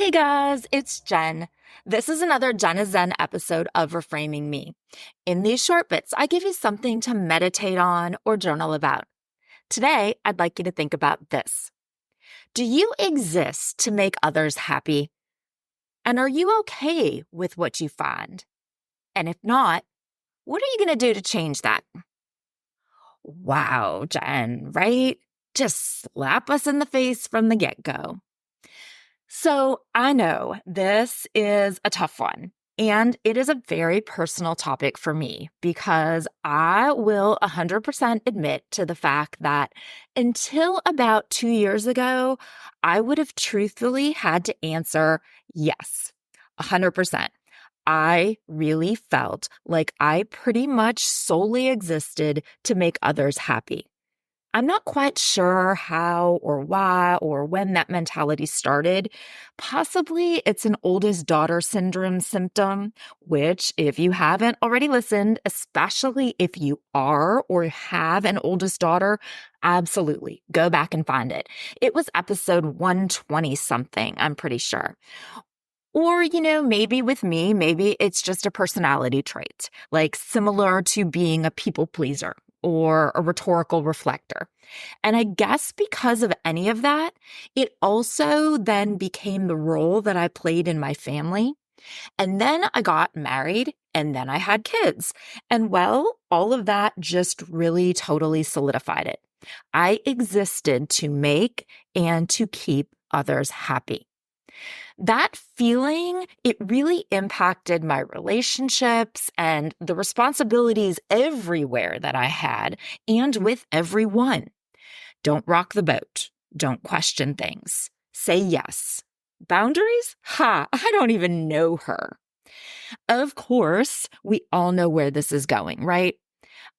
Hey guys, it's Jen. This is another Jen is Zen episode of Reframing Me. In these short bits, I give you something to meditate on or journal about. Today, I'd like you to think about this. Do you exist to make others happy? And are you okay with what you find? And if not, what are you going to do to change that? Wow, Jen, right? Just slap us in the face from the get-go. So I know this is a tough one, and it is a very personal topic for me because I will 100% admit to the fact that until about 2 years ago, I would have truthfully had to answer yes, 100%. I really felt like I pretty much solely existed to make others happy. I'm not quite sure how or why or when that mentality started. Possibly it's an oldest daughter syndrome symptom, which if you haven't already listened, especially if you are or have an oldest daughter, absolutely go back and find it. It was episode 120 something, I'm pretty sure. Or, maybe with me, maybe it's just a personality trait, like similar to being a people pleaser or a rhetorical reflector. And I guess because of any of that, it also then became the role that I played in my family. And then I got married and then I had kids. And well, all of that just really totally solidified it. I existed to make and to keep others happy. That feeling, it really impacted my relationships and the responsibilities everywhere that I had and with everyone. Don't rock the boat. Don't question things. Say yes. Boundaries? Ha, I don't even know her. Of course, we all know where this is going, right?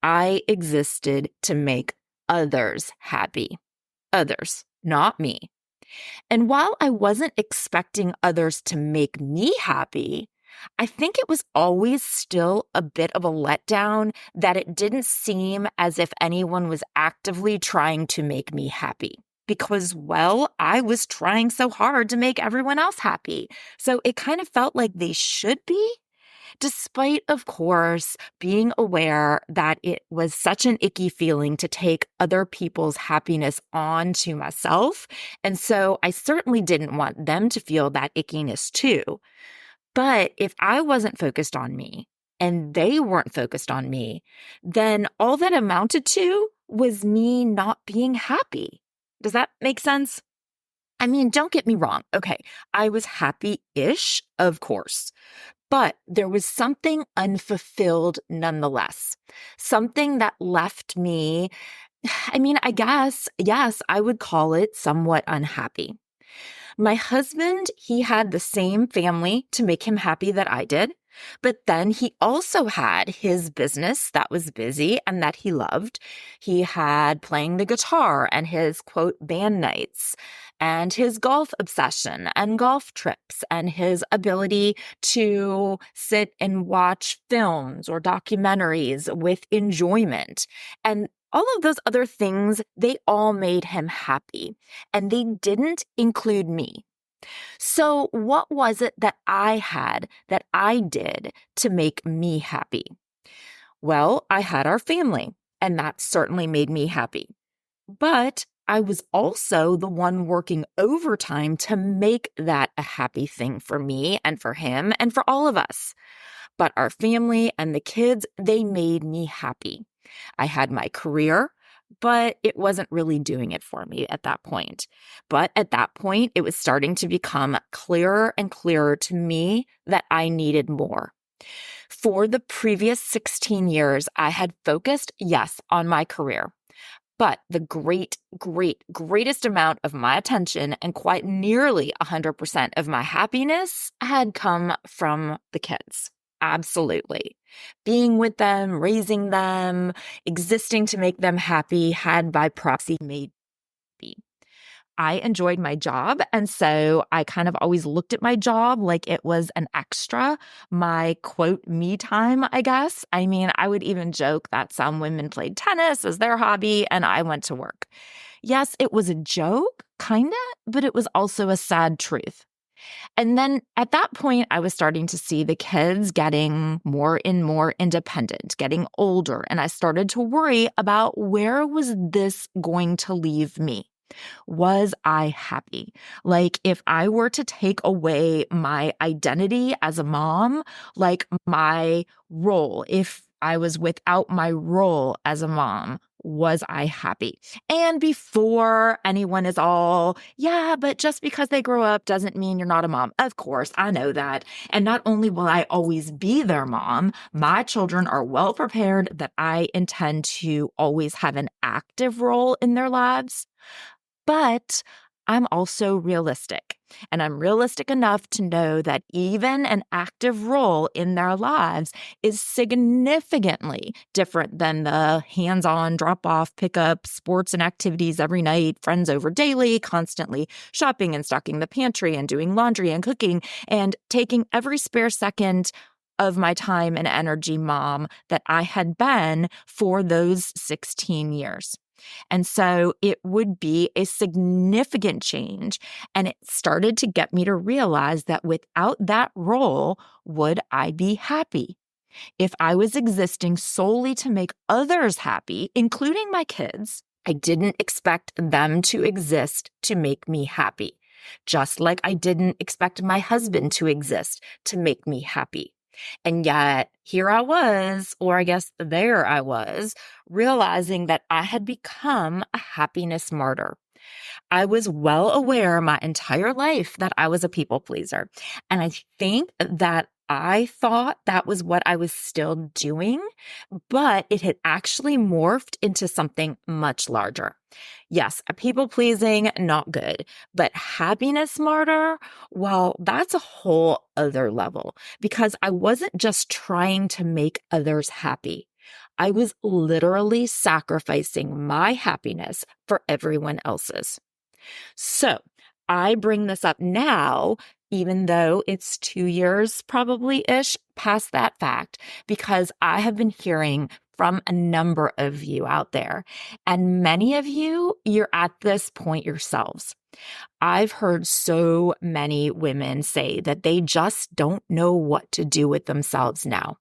I existed to make others happy. Others, not me. And while I wasn't expecting others to make me happy, I think it was always still a bit of a letdown that it didn't seem as if anyone was actively trying to make me happy. Because, well, I was trying so hard to make everyone else happy. So it kind of felt like they should be. Despite, of course, being aware that it was such an icky feeling to take other people's happiness on to myself. And so I certainly didn't want them to feel that ickiness too. But if I wasn't focused on me and they weren't focused on me, then all that amounted to was me not being happy. Does that make sense? I mean, don't get me wrong. Okay, I was happy-ish, of course. But there was something unfulfilled nonetheless, something that left me, I guess, yes, I would call it somewhat unhappy. My husband, he had the same family to make him happy that I did, but then he also had his business that was busy and that he loved. He had playing the guitar and his, quote, band nights, and his golf obsession and golf trips and his ability to sit and watch films or documentaries with enjoyment. And all of those other things, they all made him happy, and they didn't include me. So what was it that I had that I did to make me happy? Well, I had our family, and that certainly made me happy. But I was also the one working overtime to make that a happy thing for me and for him and for all of us. But our family and the kids, they made me happy. I had my career, but it wasn't really doing it for me at that point. But at that point, it was starting to become clearer and clearer to me that I needed more. For the previous 16 years, I had focused, yes, on my career. But the greatest amount of my attention and quite nearly 100% of my happiness had come from the kids. Absolutely. Being with them, raising them, existing to make them happy had by proxy made me. I enjoyed my job. And so I kind of always looked at my job like it was an extra, my quote, me time, I guess. I mean, I would even joke that some women played tennis as their hobby and I went to work. Yes, it was a joke, kind of, but it was also a sad truth. And then at that point, I was starting to see the kids getting more and more independent, getting older. And I started to worry about where was this going to leave me? Was I happy? Like, if I were to take away my identity as a mom, like my role, if I was without my role as a mom, was I happy? And before anyone is all, yeah, but just because they grow up doesn't mean you're not a mom. Of course, I know that. And not only will I always be their mom, my children are well prepared that I intend to always have an active role in their lives. But I'm also realistic, and I'm realistic enough to know that even an active role in their lives is significantly different than the hands-on drop-off, pickup, sports and activities every night, friends over daily, constantly shopping and stocking the pantry and doing laundry and cooking and taking every spare second of my time and energy mom that I had been for those 16 years. And so it would be a significant change. And it started to get me to realize that without that role, would I be happy? If I was existing solely to make others happy, including my kids, I didn't expect them to exist to make me happy, just like I didn't expect my husband to exist to make me happy. And yet here I was, or I guess there I was, realizing that I had become a happiness martyr. I was well aware my entire life that I was a people pleaser. And I think that I thought that was what I was still doing, but it had actually morphed into something much larger. Yes, a people pleasing, not good, but happiness martyr, well, that's a whole other level because I wasn't just trying to make others happy. I was literally sacrificing my happiness for everyone else's. So I bring this up now, even though it's 2 years probably ish past that fact, because I have been hearing from a number of you out there, and many of you, you're at this point yourselves. I've heard so many women say that they just don't know what to do with themselves now.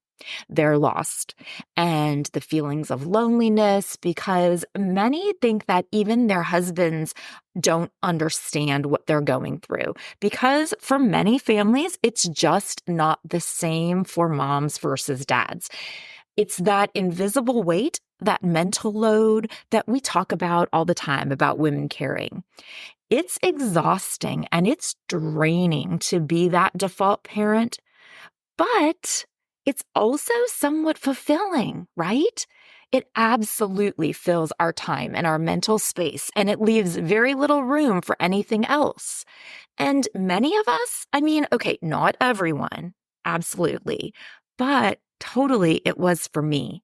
They're lost. And the feelings of loneliness, because many think that even their husbands don't understand what they're going through. Because for many families, it's just not the same for moms versus dads. It's that invisible weight, that mental load that we talk about all the time about women carrying. It's exhausting and it's draining to be that default parent, but it's also somewhat fulfilling, right? It absolutely fills our time and our mental space, and it leaves very little room for anything else. And many of us, I mean, okay, not everyone, absolutely, but totally it was for me.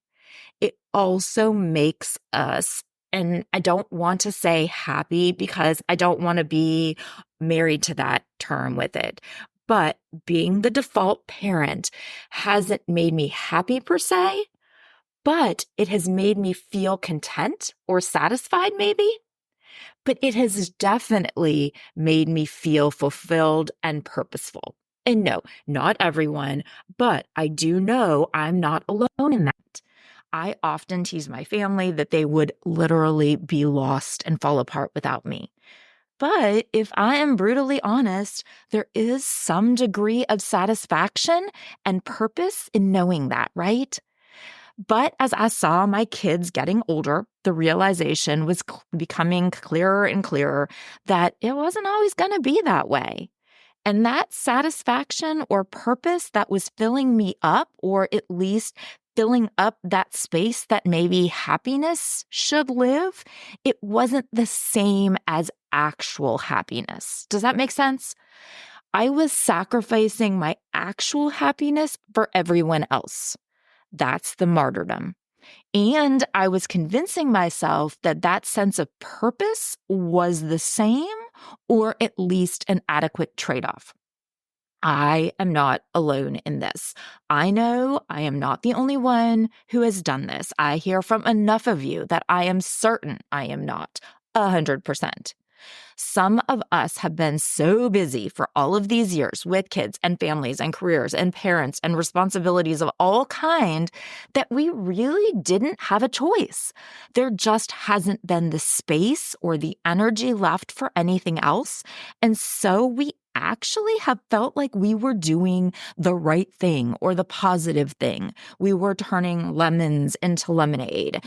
It also makes us, and I don't want to say happy because I don't want to be married to that term with it. But being the default parent hasn't made me happy per se, but it has made me feel content or satisfied maybe. But it has definitely made me feel fulfilled and purposeful. And no, not everyone, but I do know I'm not alone in that. I often tease my family that they would literally be lost and fall apart without me. But if I am brutally honest, there is some degree of satisfaction and purpose in knowing that, right? But as I saw my kids getting older, the realization was becoming clearer and clearer that it wasn't always going to be that way. And that satisfaction or purpose that was filling me up, or at least filling up that space that maybe happiness should live, it wasn't the same as actual happiness. Does that make sense? I was sacrificing my actual happiness for everyone else. That's the martyrdom. And I was convincing myself that that sense of purpose was the same, or at least an adequate trade-off. I am not alone in this. I know I am not the only one who has done this. I hear from enough of you that I am certain I am not 100%. Some of us have been so busy for all of these years with kids and families and careers and parents and responsibilities of all kind that we really didn't have a choice. There just hasn't been the space or the energy left for anything else. And so we actually have felt like we were doing the right thing or the positive thing. We were turning lemons into lemonade.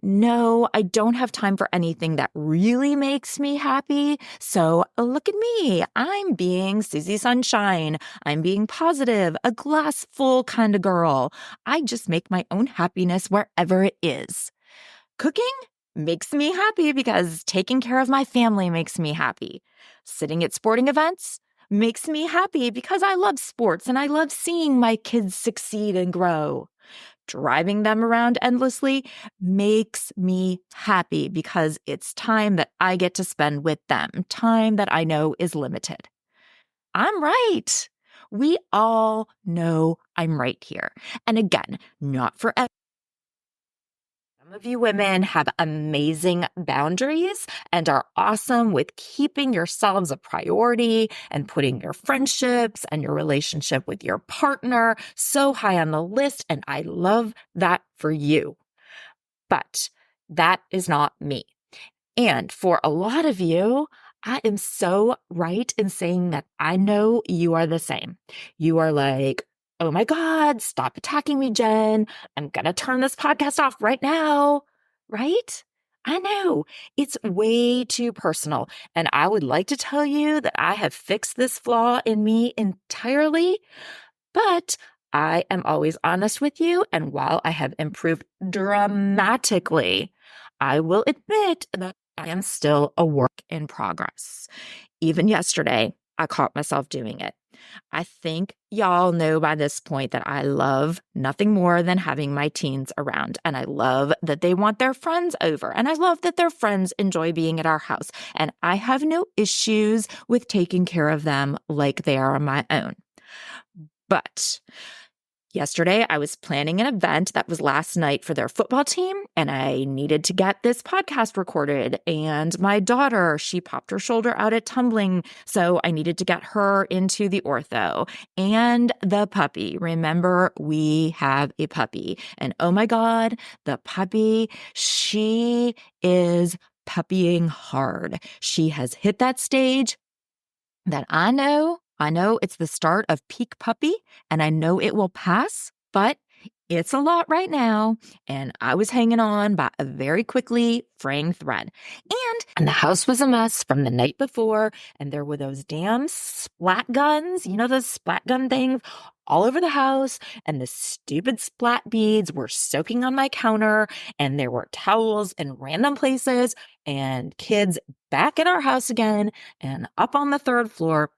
No, I don't have time for anything that really makes me happy. So look at me. I'm being Susie Sunshine. I'm being positive, a glass full kind of girl. I just make my own happiness wherever it is. Cooking makes me happy because taking care of my family makes me happy. Sitting at sporting events makes me happy because I love sports and I love seeing my kids succeed and grow. Driving them around endlessly makes me happy because it's time that I get to spend with them, time that I know is limited. I'm right. We all know I'm right here. And again, not for everyone. Some of you women have amazing boundaries and are awesome with keeping yourselves a priority and putting your friendships and your relationship with your partner so high on the list. And I love that for you. But that is not me. And for a lot of you, I am so right in saying that I know you are the same. You are like, oh my God, stop attacking me, Jen. I'm going to turn this podcast off right now. Right? I know it's way too personal. And I would like to tell you that I have fixed this flaw in me entirely. But I am always honest with you. And while I have improved dramatically, I will admit that I am still a work in progress. Even yesterday, I caught myself doing it. I think y'all know by this point that I love nothing more than having my teens around. And I love that they want their friends over. And I love that their friends enjoy being at our house. And I have no issues with taking care of them like they are my own. But yesterday, I was planning an event that was last night for their football team, and I needed to get this podcast recorded. And my daughter, she popped her shoulder out at tumbling, so I needed to get her into the ortho. And the puppy. Remember, we have a puppy. And oh my God, the puppy, she is puppying hard. She has hit that stage that I know it's the start of peak puppy, and I know it will pass, but it's a lot right now, and I was hanging on by a very quickly fraying thread. And the house was a mess from the night before, and there were those damn splat guns, you know, those splat gun things all over the house, and the stupid splat beads were soaking on my counter, and there were towels in random places, and kids back at our house again, and up on the third floor.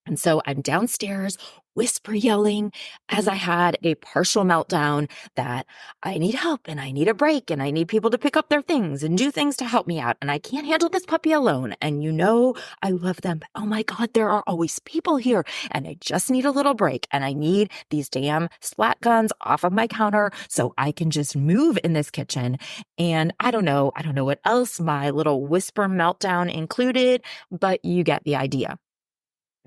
And so I'm downstairs, whisper yelling as I had a partial meltdown that I need help and I need a break and I need people to pick up their things and do things to help me out. And I can't handle this puppy alone. And you know, I love them. But oh my God, there are always people here and I just need a little break. And I need these damn splat guns off of my counter so I can just move in this kitchen. And I don't know what else my little whisper meltdown included, but you get the idea.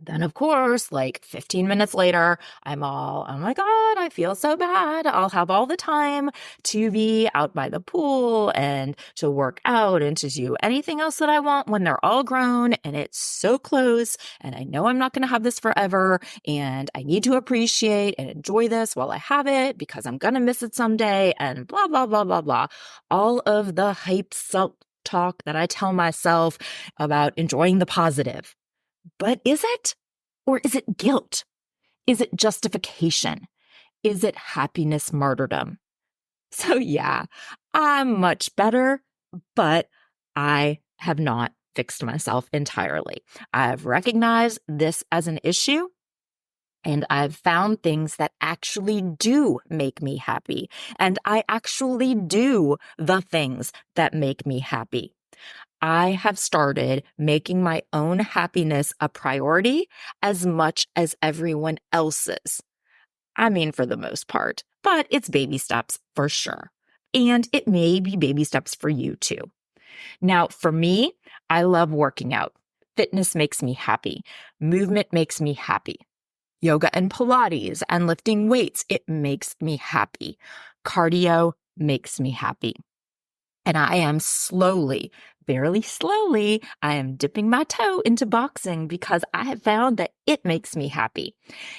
Then, of course, like 15 minutes later, I'm all, oh my God, I feel so bad. I'll have all the time to be out by the pool and to work out and to do anything else that I want when they're all grown and it's so close. And I know I'm not going to have this forever. And I need to appreciate and enjoy this while I have it because I'm going to miss it someday and blah, blah, blah, blah, blah. All of the hype self-talk that I tell myself about enjoying the positive. But is it? Or is it guilt? Is it justification? Is it happiness martyrdom? So yeah, I'm much better, but I have not fixed myself entirely. I've recognized this as an issue, and I've found things that actually do make me happy, and I actually do the things that make me happy. I have started making my own happiness a priority as much as everyone else's. I mean, for the most part, but it's baby steps for sure. And it may be baby steps for you too. Now, for me, I love working out. Fitness makes me happy. Movement makes me happy. Yoga and Pilates and lifting weights, it makes me happy. Cardio makes me happy. And I am slowly, barely slowly, I am dipping my toe into boxing because I have found that it makes me happy.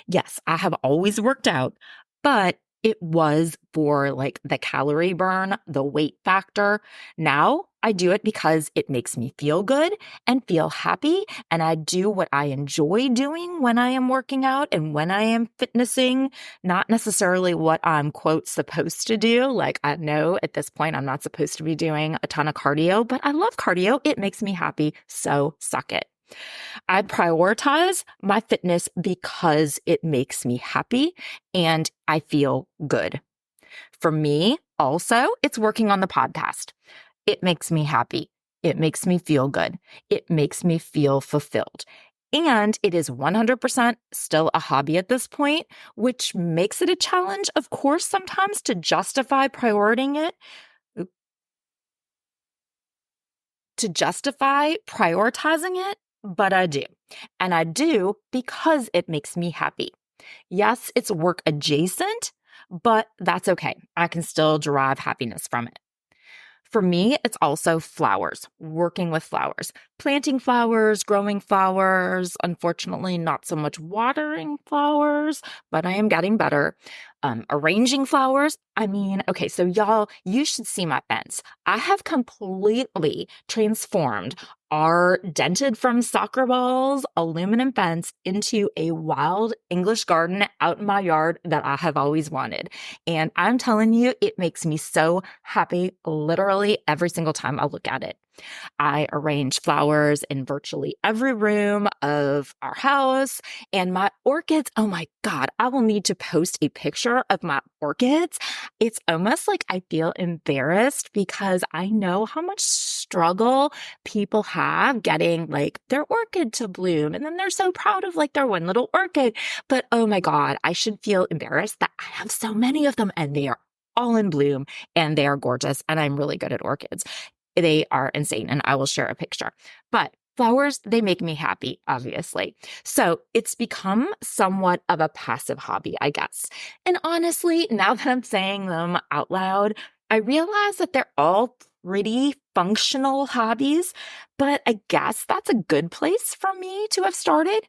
Yes, I have always worked out, but it was for like the calorie burn, the weight factor. Now I do it because it makes me feel good and feel happy. And I do what I enjoy doing when I am working out and when I am fitnessing, not necessarily what I'm, quote, supposed to do. Like, I know at this point I'm not supposed to be doing a ton of cardio, but I love cardio. It makes me happy. So suck it. I prioritize my fitness because it makes me happy and I feel good. For me, also, it's working on the podcast. It makes me happy. It makes me feel good. It makes me feel fulfilled. And it is 100% still a hobby at this point, which makes it a challenge, of course, sometimes to justify prioritizing it. But I do. And I do because it makes me happy. Yes, it's work adjacent, but that's okay. I can still derive happiness from it. For me, it's also flowers, working with flowers, planting flowers, growing flowers, unfortunately, not so much watering flowers, but I am getting better. Arranging flowers. I mean, okay, so y'all, you should see my fence. I have completely transformed our dented from soccer balls aluminum fence into a wild English garden out in my yard that I have always wanted. And I'm telling you, it makes me so happy literally every single time I look at it. I arrange flowers in virtually every room of our house. And my orchids, oh my God, I will need to post a picture of my orchids. It's almost like I feel embarrassed because I know how much struggle people have getting like their orchid to bloom. And then they're so proud of like their one little orchid. But oh my God, I should feel embarrassed that I have so many of them and they are all in bloom and they are gorgeous. And I'm really good at orchids. They are insane, and I will share a picture. But flowers, they make me happy, obviously. So it's become somewhat of a passive hobby, I guess. And honestly, now that I'm saying them out loud, I realize that they're all pretty functional hobbies, but I guess that's a good place for me to have started.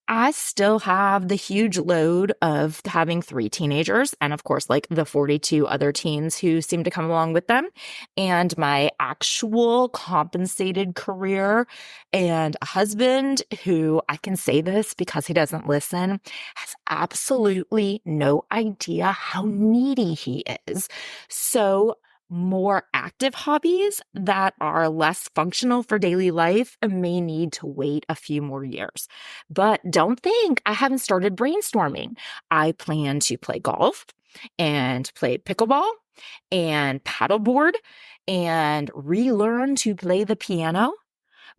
I still have the huge load of having 3 teenagers and of course, like the 42 other teens who seem to come along with them and my actual compensated career and a husband who I can say this because he doesn't listen has absolutely no idea how needy he is. So more active hobbies that are less functional for daily life may need to wait a few more years. But don't think I haven't started brainstorming. I plan to play golf and play pickleball and paddleboard and relearn to play the piano.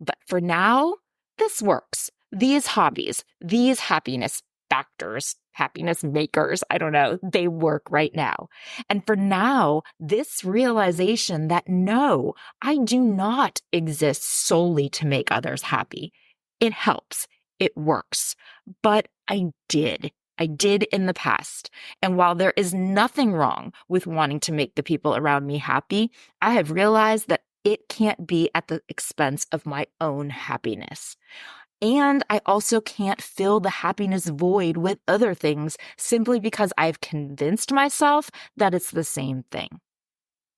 But for now, this works. These hobbies, these happiness factors, happiness makers, I don't know, they work right now. And for now, this realization that no, I do not exist solely to make others happy. It helps. It works. But I did. I did in the past. And while there is nothing wrong with wanting to make the people around me happy, I have realized that it can't be at the expense of my own happiness. And I also can't fill the happiness void with other things simply because I've convinced myself that it's the same thing.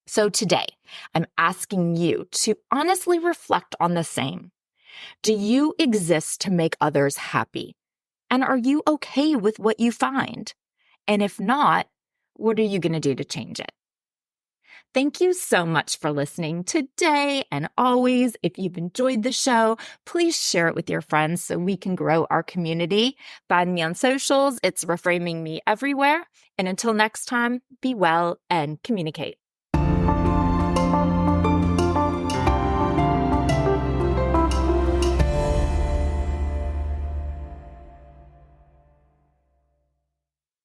So today, I'm asking you to honestly reflect on the same. Do you exist to make others happy? And are you okay with what you find? And if not, what are you going to do to change it? Thank you so much for listening today and always. If you've enjoyed the show, please share it with your friends so we can grow our community. Find me on socials. It's Reframing Me everywhere. And until next time, be well and communicate.